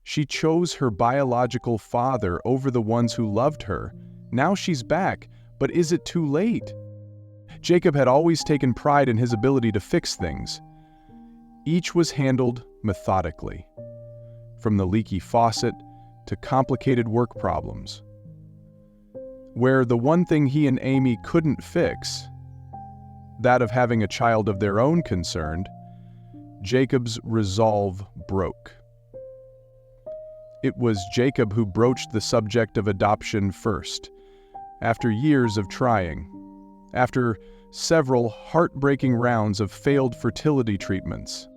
She chose her biological father over the ones who loved her. Now she's back, but is it too late? Jacob had always taken pride in his ability to fix things. Each was handled methodically, from the leaky faucet to complicated work problems. Where the one thing he and Amy couldn't fix, that of having a child of their own concerned, Jacob's resolve broke. It was Jacob who broached the subject of adoption first, after years of trying, after several heartbreaking rounds of failed fertility treatments.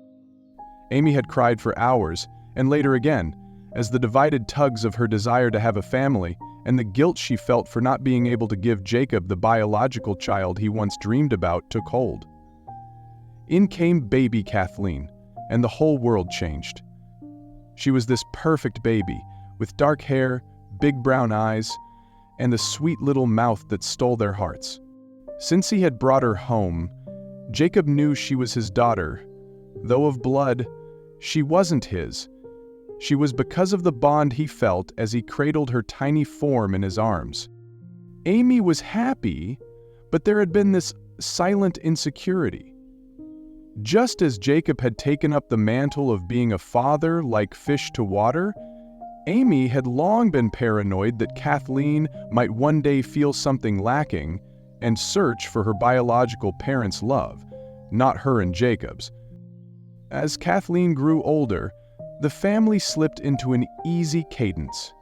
Amy had cried for hours, and later again, as the divided tugs of her desire to have a family and the guilt she felt for not being able to give Jacob the biological child he once dreamed about took hold. In came baby Kathleen, and the whole world changed. She was this perfect baby, with dark hair, big brown eyes, and the sweet little mouth that stole their hearts. Since he had brought her home, Jacob knew she was his daughter. Though of blood, she wasn't his. She was because of the bond he felt as he cradled her tiny form in his arms. Amy was happy, but there had been this silent insecurity. Just as Jacob had taken up the mantle of being a father like fish to water, Amy had long been paranoid that Kathleen might one day feel something lacking and search for her biological parents' love, not her and Jacob's. As Kathleen grew older, the family slipped into an easy cadence.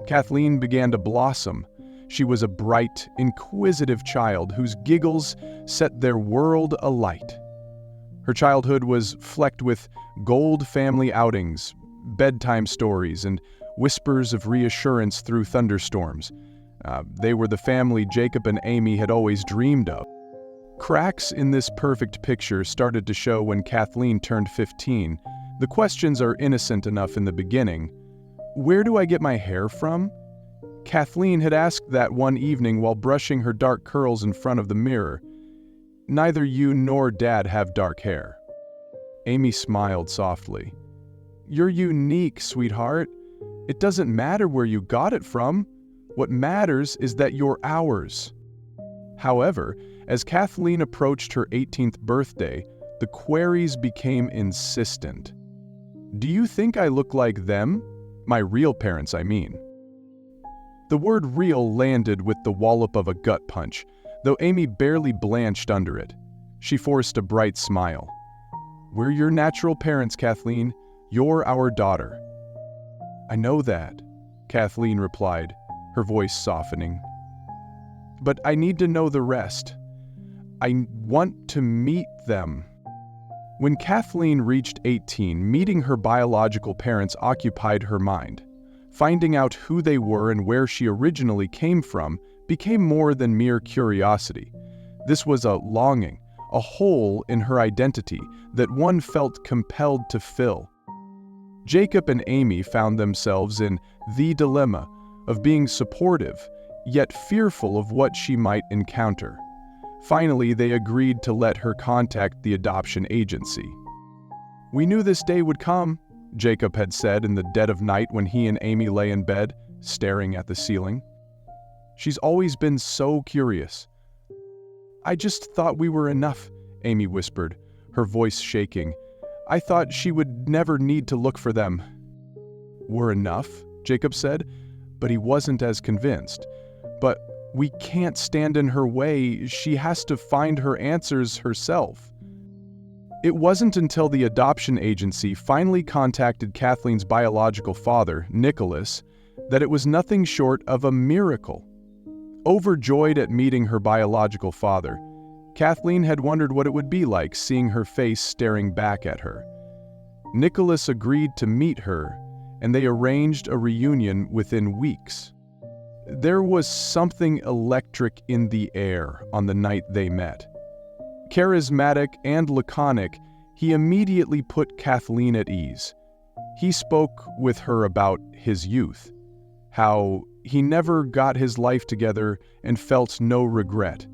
Kathleen began to blossom. She was a bright, inquisitive child whose giggles set their world alight. Her childhood was flecked with gold family outings, bedtime stories, and whispers of reassurance through thunderstorms. They were the family Jacob and Amy had always dreamed of. Cracks in this perfect picture started to show when Kathleen turned 15. The questions are innocent enough in the beginning. Where do I get my hair from? Kathleen had asked that one evening while brushing her dark curls in front of the mirror. Neither you nor Dad have dark hair. Amy smiled softly. You're unique, sweetheart. It doesn't matter where you got it from. What matters is that you're ours. However, as Kathleen approached her 18th birthday, the queries became insistent. Do you think I look like them? My real parents, I mean. The word real landed with the wallop of a gut punch, though Amy barely blanched under it. She forced a bright smile. We're your natural parents, Kathleen. You're our daughter. I know that, Kathleen replied, her voice softening. But I need to know the rest. I want to meet them. When Kathleen reached 18, meeting her biological parents occupied her mind. Finding out who they were and where she originally came from became more than mere curiosity. This was a longing, a hole in her identity that one felt compelled to fill. Jacob and Amy found themselves in the dilemma of being supportive, yet fearful of what she might encounter. Finally, they agreed to let her contact the adoption agency. We knew this day would come, Jacob had said in the dead of night when he and Amy lay in bed, staring at the ceiling. She's always been so curious. I just thought we were enough, Amy whispered, her voice shaking. I thought she would never need to look for them. We're enough, Jacob said, but he wasn't as convinced. But we can't stand in her way. She has to find her answers herself. It wasn't until the adoption agency finally contacted Kathleen's biological father, Nicholas, that it was nothing short of a miracle. Overjoyed at meeting her biological father, Kathleen had wondered what it would be like seeing her face staring back at her. Nicholas agreed to meet her, and they arranged a reunion within weeks. There was something electric in the air on the night they met. Charismatic and laconic, he immediately put Kathleen at ease. He spoke with her about his youth, how he never got his life together and felt no regret.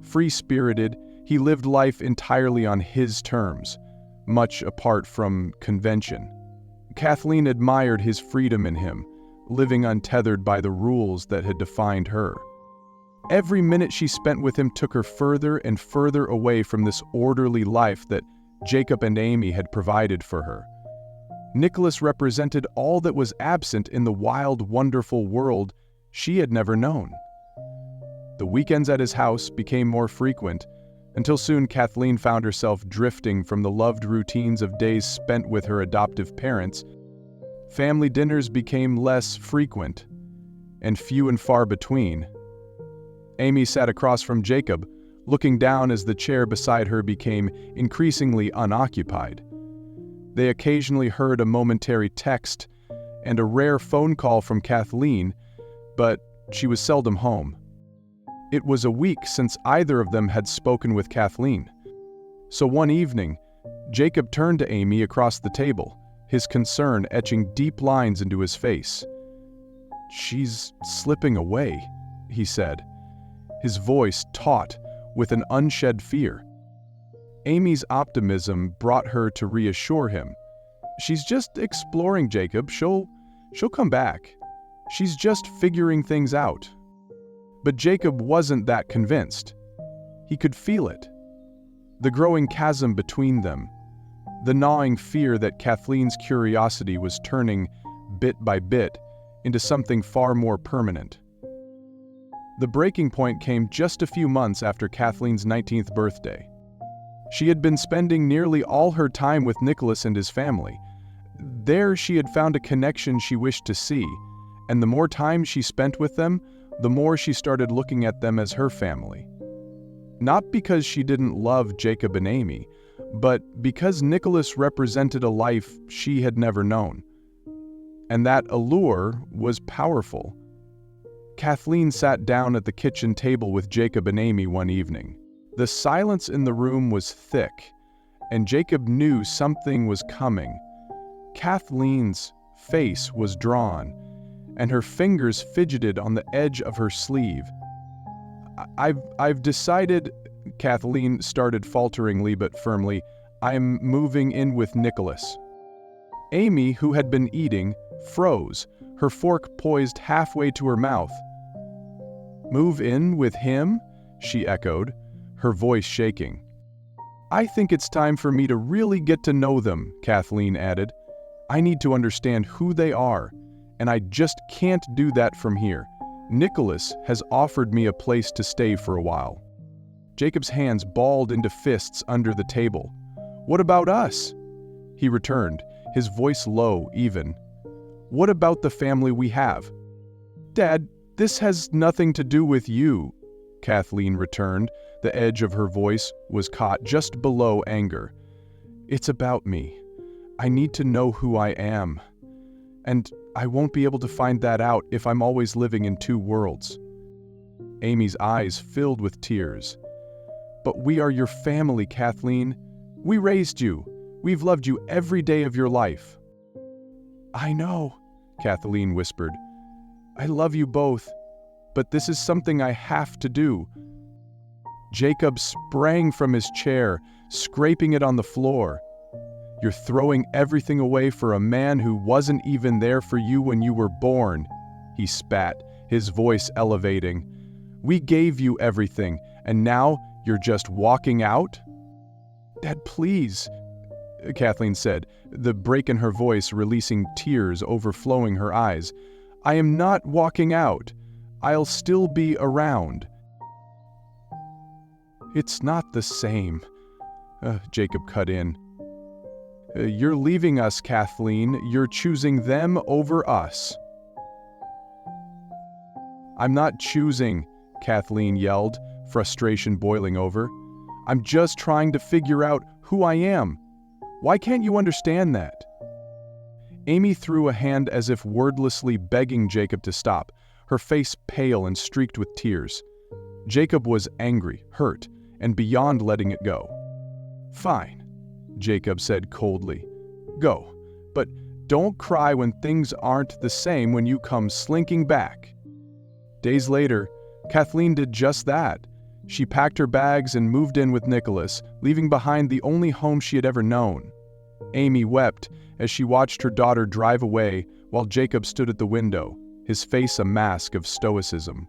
Free-spirited, he lived life entirely on his terms, much apart from convention. Kathleen admired his freedom in him, living untethered by the rules that had defined her. Every minute she spent with him took her further and further away from this orderly life that Jacob and Amy had provided for her. Nicholas represented all that was absent in the wild, wonderful world she had never known. The weekends at his house became more frequent, until soon Kathleen found herself drifting from the loved routines of days spent with her adoptive parents. Family dinners became less frequent, and few and far between. Amy sat across from Jacob, looking down as the chair beside her became increasingly unoccupied. They occasionally heard a momentary text and a rare phone call from Kathleen, but she was seldom home. It was a week since either of them had spoken with Kathleen. So one evening, Jacob turned to Amy across the table, his concern etching deep lines into his face. "She's slipping away," he said, his voice taut with an unshed fear. Amy's optimism brought her to reassure him. "She's just exploring, Jacob. She'll come back. She's just figuring things out." But Jacob wasn't that convinced. He could feel it. The growing chasm between them. The gnawing fear that Kathleen's curiosity was turning, bit by bit, into something far more permanent. The breaking point came just a few months after Kathleen's 19th birthday. She had been spending nearly all her time with Nicholas and his family. There she had found a connection she wished to see, and the more time she spent with them, the more she started looking at them as her family. Not because she didn't love Jacob and Amy, but because Nicholas represented a life she had never known. And that allure was powerful. Kathleen sat down at the kitchen table with Jacob and Amy one evening. The silence in the room was thick, and Jacob knew something was coming. Kathleen's face was drawn, and her fingers fidgeted on the edge of her sleeve. I've decided," Kathleen started falteringly but firmly, "I'm moving in with Nicholas." Amy, who had been eating, froze, her fork poised halfway to her mouth. "Move in with him?" she echoed, her voice shaking. "I think it's time for me to really get to know them," Kathleen added. "I need to understand who they are, and I just can't do that from here. Nicholas has offered me a place to stay for a while." Jacob's hands balled into fists under the table. "What about us?" he returned, his voice low, even. "What about the family we have?" "Dad, this has nothing to do with you," Kathleen returned. The edge of her voice was caught just below anger. "It's about me. I need to know who I am. And I won't be able to find that out if I'm always living in two worlds." Amy's eyes filled with tears. "But we are your family, Kathleen. We raised you. We've loved you every day of your life." "I know," Kathleen whispered. "I love you both, but this is something I have to do." Jacob sprang from his chair, scraping it on the floor. "You're throwing everything away for a man who wasn't even there for you when you were born," he spat, his voice elevating. "We gave you everything, and now you're just walking out?" "Dad, please," Kathleen said, the break in her voice releasing tears overflowing her eyes. "I am not walking out. I'll still be around." "It's not the same," Jacob cut in. "You're leaving us, Kathleen. You're choosing them over us." "I'm not choosing," Kathleen yelled, frustration boiling over. "I'm just trying to figure out who I am. Why can't you understand that?" Amy threw a hand as if wordlessly begging Jacob to stop, her face pale and streaked with tears. Jacob was angry, hurt, and beyond letting it go. "Fine," Jacob said coldly. "Go, but don't cry when things aren't the same when you come slinking back." Days later, Kathleen did just that. She packed her bags and moved in with Nicholas, leaving behind the only home she had ever known. Amy wept as she watched her daughter drive away while Jacob stood at the window, his face a mask of stoicism.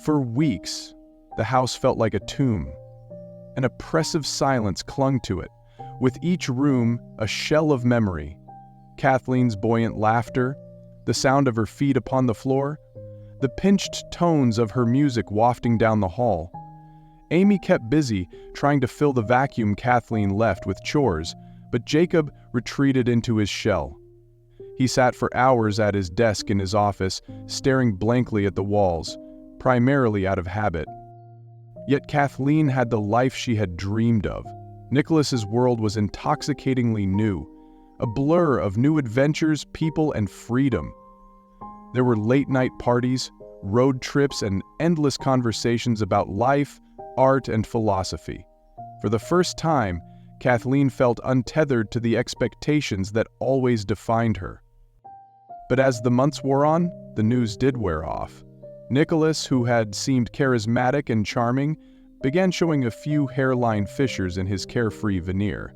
For weeks, the house felt like a tomb. An oppressive silence clung to it, with each room a shell of memory. Kathleen's buoyant laughter, the sound of her feet upon the floor, the pinched tones of her music wafting down the hall. Amy kept busy trying to fill the vacuum Kathleen left with chores, but Jacob retreated into his shell. He sat for hours at his desk in his office, staring blankly at the walls, primarily out of habit. Yet Kathleen had the life she had dreamed of. Nicholas's world was intoxicatingly new, a blur of new adventures, people, and freedom. There were late-night parties, road trips, and endless conversations about life, art, and philosophy. For the first time, Kathleen felt untethered to the expectations that always defined her. But as the months wore on, the news did wear off. Nicholas, who had seemed charismatic and charming, began showing a few hairline fissures in his carefree veneer.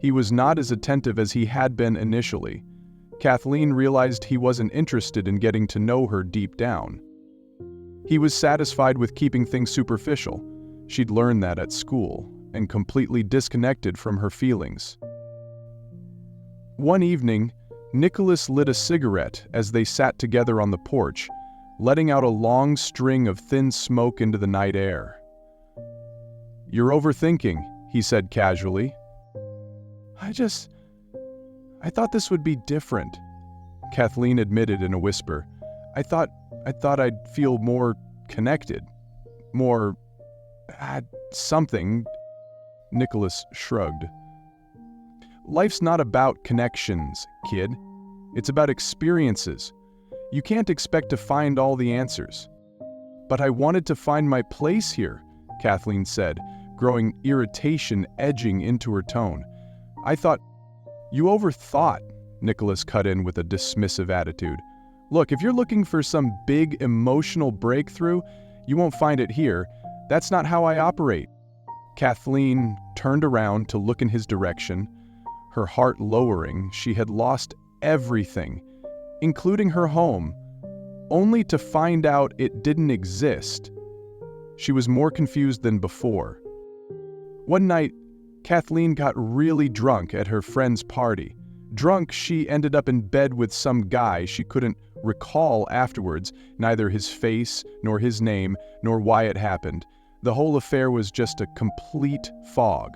He was not as attentive as he had been initially. Kathleen realized he wasn't interested in getting to know her deep down. He was satisfied with keeping things superficial. She'd learned that at school, and completely disconnected from her feelings. One evening, Nicholas lit a cigarette as they sat together on the porch, letting out a long string of thin smoke into the night air. "You're overthinking," he said casually. I thought this would be different," Kathleen admitted in a whisper. I thought I'd feel more connected. More... something." Nicholas shrugged. "Life's not about connections, kid. It's about experiences. You can't expect to find all the answers." "But I wanted to find my place here," Kathleen said, growing irritation edging into her tone. "I thought..." "You overthought," Nicholas cut in with a dismissive attitude. "Look, if you're looking for some big emotional breakthrough, you won't find it here. That's not how I operate." Kathleen turned around to look in his direction, her heart lowering. She had lost everything, including her home, only to find out it didn't exist. She was more confused than before. One night, Kathleen got really drunk at her friend's party. Drunk, she ended up in bed with some guy she couldn't recall afterwards, neither his face, nor his name, nor why it happened. The whole affair was just a complete fog.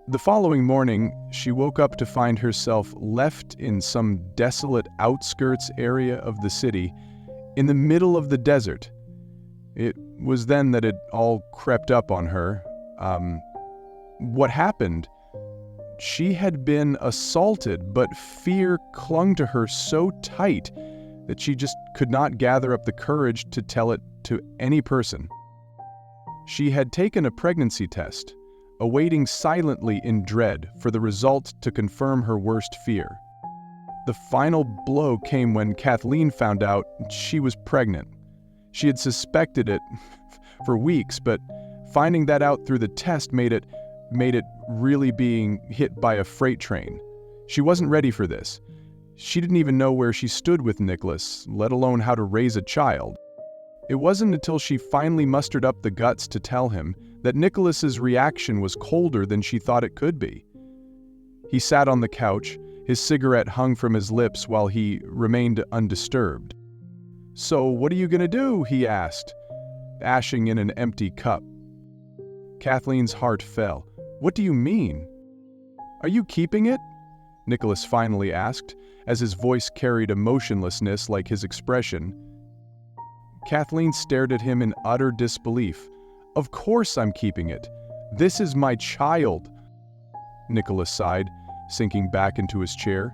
The following morning, she woke up to find herself left in some desolate outskirts area of the city, in the middle of the desert. It was then that it all crept up on her. What happened? She had been assaulted, but fear clung to her so tight that she just could not gather up the courage to tell it to any person. She had taken a pregnancy test, awaiting silently in dread for the result to confirm her worst fear. The final blow came when Kathleen found out she was pregnant. She had suspected it for weeks, but finding that out through the test made it really being hit by a freight train. She wasn't ready for this. She didn't even know where she stood with Nicholas, let alone how to raise a child. It wasn't until she finally mustered up the guts to tell him that Nicholas's reaction was colder than she thought it could be. He sat on the couch, his cigarette hung from his lips while he remained undisturbed. "So what are you gonna do?" he asked, ashing in an empty cup. Kathleen's heart fell. "What do you mean?" "Are you keeping it?" Nicholas finally asked, as his voice carried emotionlessness like his expression. Kathleen stared at him in utter disbelief. "Of course I'm keeping it. This is my child." Nicholas sighed, sinking back into his chair.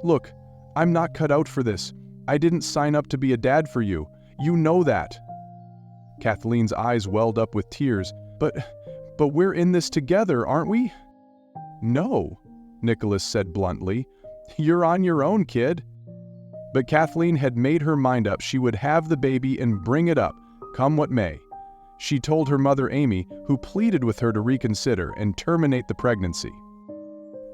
"Look, I'm not cut out for this. I didn't sign up to be a dad for you. You know that." Kathleen's eyes welled up with tears. But we're in this together, aren't we?" "No," Nicholas said bluntly. "You're on your own, kid." But Kathleen had made her mind up she would have the baby and bring it up, come what may. She told her mother Amy, who pleaded with her to reconsider and terminate the pregnancy.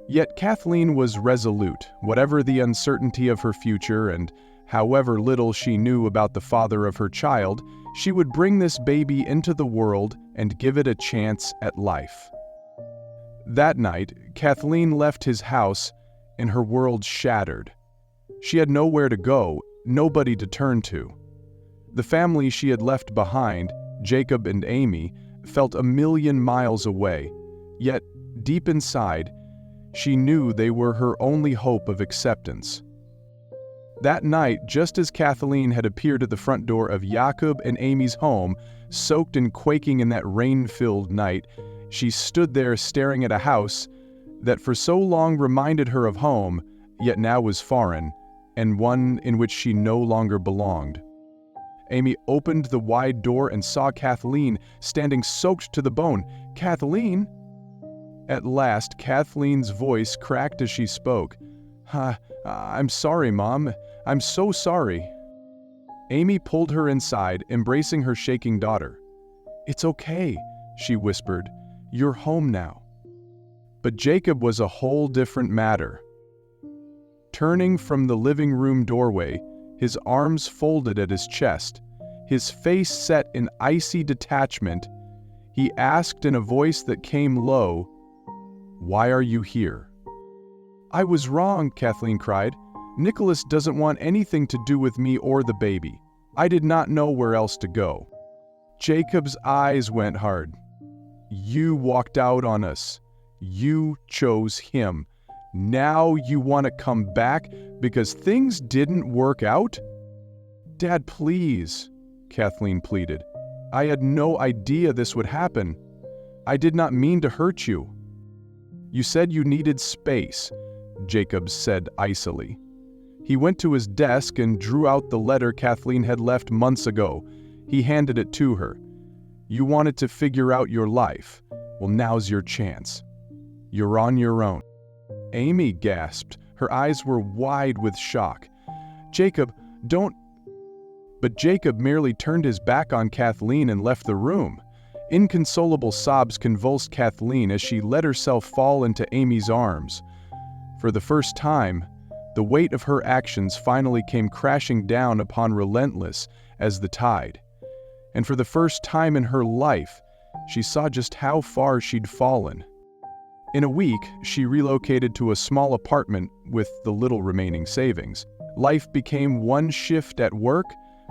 Yet Kathleen was resolute, whatever the uncertainty of her future and however little she knew about the father of her child, she would bring this baby into the world and give it a chance at life. That night, Kathleen left his house and her world shattered. She had nowhere to go, nobody to turn to. The family she had left behind, Jacob and Amy, felt a million miles away, yet deep inside, she knew they were her only hope of acceptance. That night, just as Kathleen had appeared at the front door of Jacob and Amy's home, soaked and quaking in that rain-filled night, she stood there staring at a house that for so long reminded her of home, yet now was foreign, and one in which she no longer belonged. Amy opened the wide door and saw Kathleen standing soaked to the bone. "Kathleen?" At last, Kathleen's voice cracked as she spoke. I'm sorry, Mom. I'm so sorry." Amy pulled her inside, embracing her shaking daughter. "It's okay," she whispered. "You're home now." But Jacob was a whole different matter. Turning from the living room doorway, his arms folded at his chest, his face set in icy detachment, he asked in a voice that came low, "Why are you here?" "I was wrong," Kathleen cried. "Nicholas doesn't want anything to do with me or the baby. I did not know where else to go." Jacob's eyes went hard. "You walked out on us. You chose him. Now you want to come back because things didn't work out?" "Dad, please," Kathleen pleaded. "I had no idea this would happen. I did not mean to hurt you." "You said you needed space," Jacob said icily. He went to his desk and drew out the letter Kathleen had left months ago. He handed it to her. "You wanted to figure out your life. Well, now's your chance. You're on your own." Amy gasped. Her eyes were wide with shock. "Jacob, don't—" But Jacob merely turned his back on Kathleen and left the room. Inconsolable sobs convulsed Kathleen as she let herself fall into Amy's arms. For the first time, the weight of her actions finally came crashing down upon relentless as the tide. And for the first time in her life, she saw just how far she'd fallen. In a week, she relocated to a small apartment with the little remaining savings. Life became one shift at work,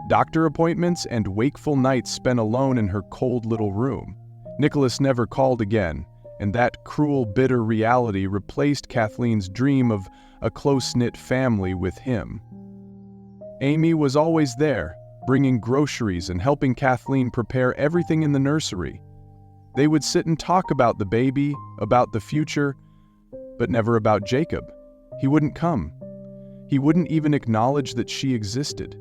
doctor appointments, and wakeful nights spent alone in her cold little room. Nicholas never called again, and that cruel, bitter reality replaced Kathleen's dream of a close-knit family with him. Amy was always there, bringing groceries and helping Kathleen prepare everything in the nursery. They would sit and talk about the baby, about the future, but never about Jacob. He wouldn't come. He wouldn't even acknowledge that she existed.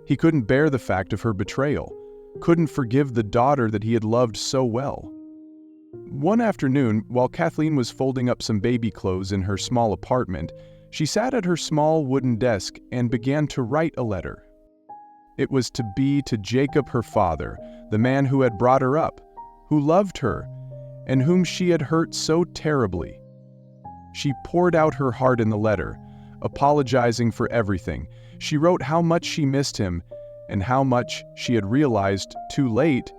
He couldn't bear the fact of her betrayal, couldn't forgive the daughter that he had loved so well. One afternoon, while Kathleen was folding up some baby clothes in her small apartment, she sat at her small wooden desk and began to write a letter. It was to be to Jacob, her father, the man who had brought her up, who loved her, and whom she had hurt so terribly. She poured out her heart in the letter, apologizing for everything. She wrote how much she missed him, and how much she had realized, too late,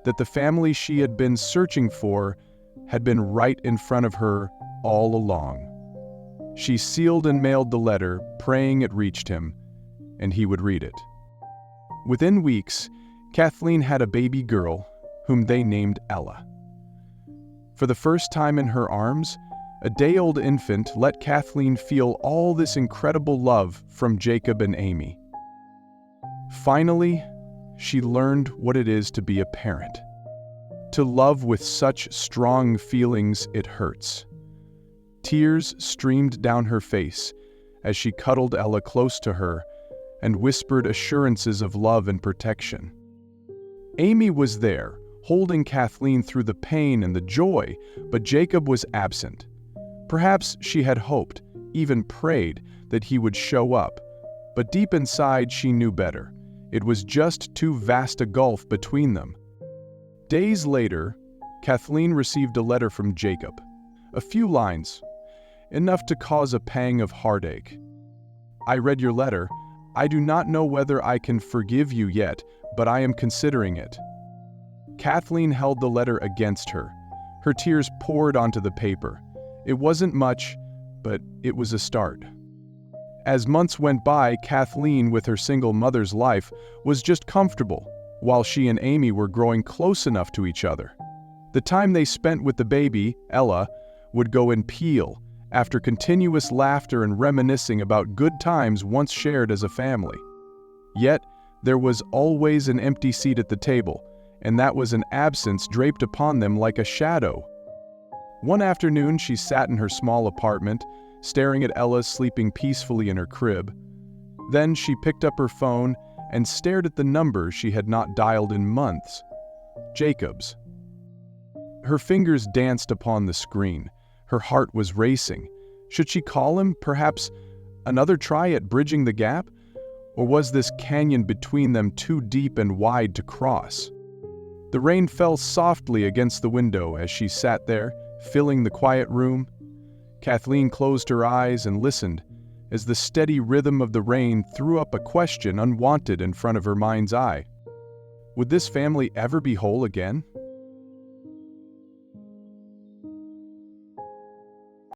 that the family she had been searching for had been right in front of her all along. She sealed and mailed the letter, praying it reached him, and he would read it. Within weeks, Kathleen had a baby girl, whom they named Ella. For the first time in her arms, a day-old infant let Kathleen feel all this incredible love from Jacob and Amy. Finally, she learned what it is to be a parent. To love with such strong feelings it hurts. Tears streamed down her face as she cuddled Ella close to her and whispered assurances of love and protection. Amy was there, holding Kathleen through the pain and the joy, but Jacob was absent. Perhaps she had hoped, even prayed, that he would show up, but deep inside she knew better. It was just too vast a gulf between them. Days later, Kathleen received a letter from Jacob. A few lines. enough to cause a pang of heartache. I read your letter. I do not know whether I can forgive you yet, but I am considering it. Kathleen held the letter against her. Her tears poured onto the paper. It wasn't much, but it was a start. As months went by, Kathleen, with her single mother's life, was just comfortable, while she and Amy were growing close enough to each other. The time they spent with the baby, Ella, would go in peal, after continuous laughter and reminiscing about good times once shared as a family. Yet, there was always an empty seat at the table, and that was an absence draped upon them like a shadow. One afternoon, she sat in her small apartment, staring at Ella sleeping peacefully in her crib. Then she picked up her phone and stared at the number she had not dialed in months. Jacob's. Her fingers danced upon the screen. Her heart was racing. Should she call him, perhaps another try at bridging the gap? Or was this canyon between them too deep and wide to cross? The rain fell softly against the window as she sat there, filling the quiet room. Kathleen closed her eyes and listened as the steady rhythm of the rain threw up a question unwanted in front of her mind's eye. Would this family ever be whole again?